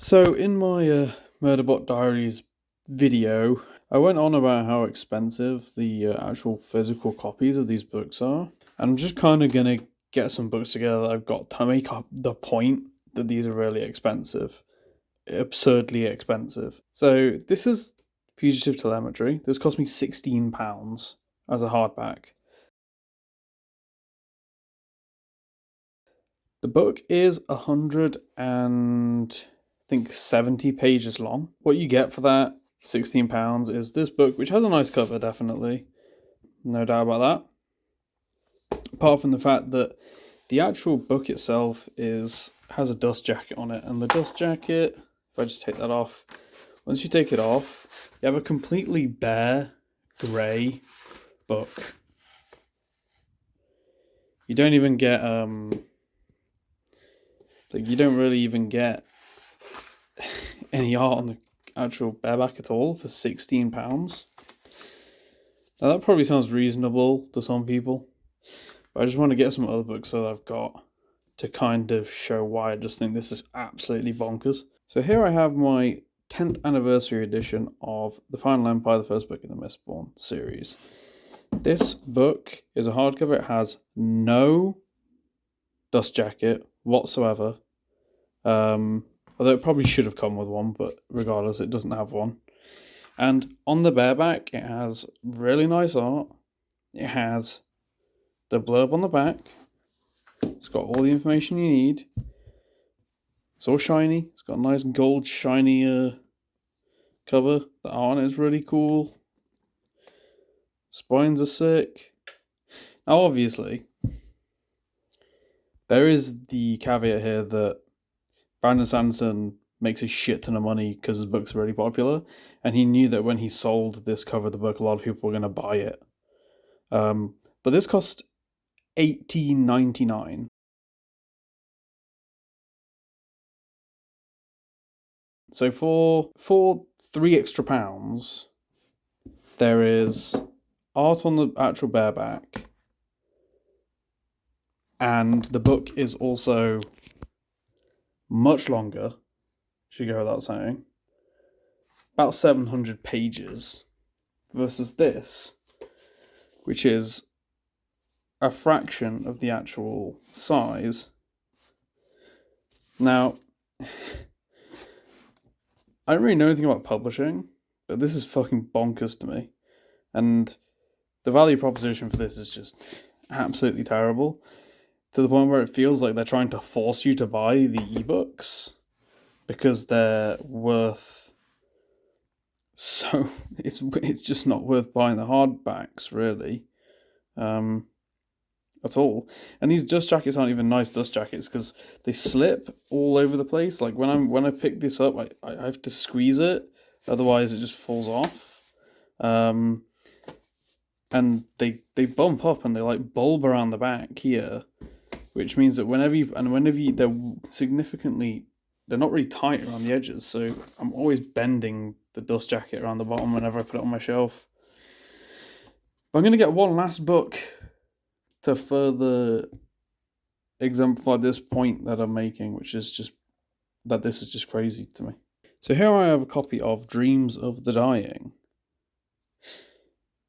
So in my Murderbot Diaries video, I went on about how expensive the actual physical copies of these books are. And I'm just kind of going to get some books together that I've got to make up the point that these are really expensive. Absurdly expensive. So this is Fugitive Telemetry. This cost me £16 as a hardback. The book is 170 pages long. What you get for that £16 is this book, which has a nice cover, definitely. No doubt about that. Apart from the fact that the actual book itself has a dust jacket on it, and the dust jacket, if I just take that off, once you take it off, you have a completely bare grey book. You don't even get you don't really even get any art on the actual bareback at all for £16. Now that probably sounds reasonable to some people, but I just want to get some other books that I've got to kind of show why I just think this is absolutely bonkers. So here I have my 10th anniversary edition of The Final Empire, the first book in the Mistborn series. This book is a hardcover. It has no dust jacket whatsoever. Although it probably should have come with one, but regardless, it doesn't have one. And on the bareback, it has really nice art. It has the blurb on the back. It's got all the information you need. It's all shiny. It's got a nice gold shiny cover. The art on it is really cool. Spines are sick. Now, obviously, there is the caveat here that Brandon Sanderson makes a shit ton of money because his book's really popular, and he knew that when he sold this cover of the book, a lot of people were going to buy it. But this cost $18.99. So for £3 extra, there is art on the actual bareback, and the book is also much longer, should go without saying, about 700 pages, versus this, which is a fraction of the actual size. Now, I don't really know anything about publishing, but this is fucking bonkers to me. And the value proposition for this is just absolutely terrible, to the point where it feels like they're trying to force you to buy the ebooks because they're worth so it's just not worth buying the hardbacks, really, at all. And these dust jackets aren't even nice dust jackets because they slip all over the place. Like when I pick this up, I have to squeeze it, otherwise it just falls off. And they bump up and they like bulb around the back here, which means that whenever they're not really tight around the edges, so I'm always bending the dust jacket around the bottom whenever I put it on my shelf. But I'm going to get one last book to further exemplify this point that I'm making, which is just that this is just crazy to me. So here I have a copy of Dreams of the Dying,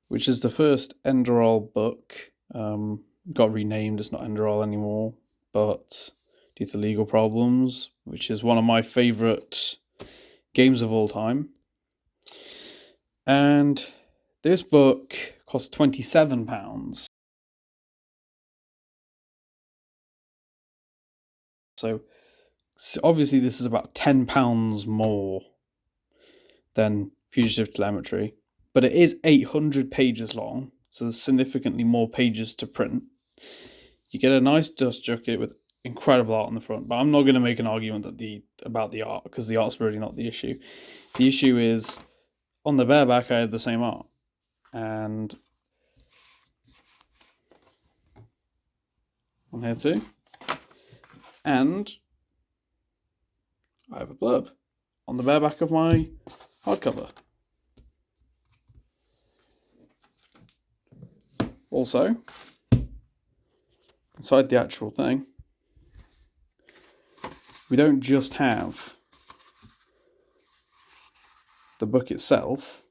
which is the first Enderal book. Got renamed, it's not Enderal anymore, but due to legal problems, which is one of my favourite games of all time. And this book cost £27. So obviously this is about £10 more than Fugitive Telemetry, but it is 800 pages long, so there's significantly more pages to print. You get a nice dust jacket with incredible art on the front, but I'm not going to make an argument about the art, because the art's really not the issue. The issue is, on the bareback I have the same art, and on here too, and I have a blurb on the bareback of my hardcover. Also, inside the actual thing, we don't just have the book itself,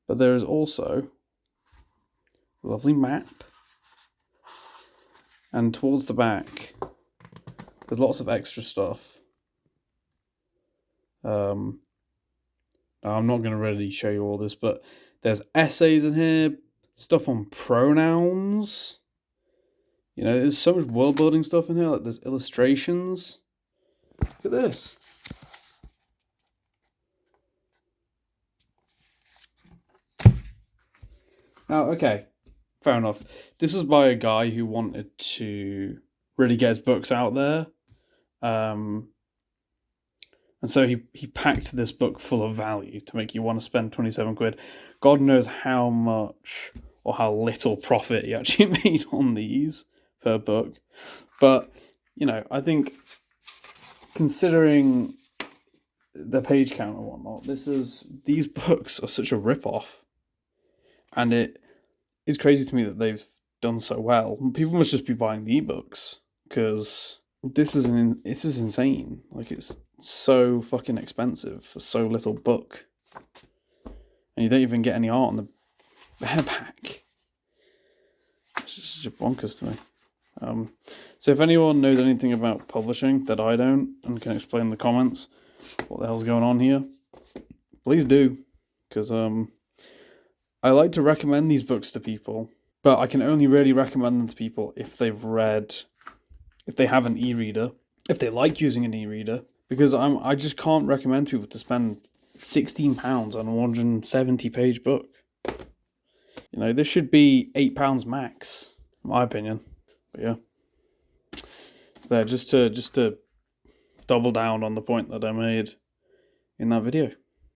but there is also a lovely map, and towards the back there's lots of extra stuff. I'm not going to really show you all this, but there's essays in here, stuff on pronouns. You know, there's so much world building stuff in here. Like, there's illustrations. Look at this. Now, okay, fair enough. This is by a guy who wanted to really get his books out there. And so he packed this book full of value to make you want to spend 27 quid. God knows how much or how little profit he actually made on these per book. But, you know, I think considering the page count and whatnot, these books are such a rip-off. And it is crazy to me that they've done so well. People must just be buying the ebooks, because this is insane. Like, it's so fucking expensive for so little book, and you don't even get any art on the bareback. It's just such bonkers to me. So if anyone knows anything about publishing that I don't, and can explain in the comments what the hell's going on here, please do, because I like to recommend these books to people, but I can only really recommend them to people if they have an e-reader, if they like using an e-reader, because I just can't recommend people to spend £16 on a 170-page book. You know, this should be £8 max, in my opinion. But yeah, there, just to double down on the point that I made in that video.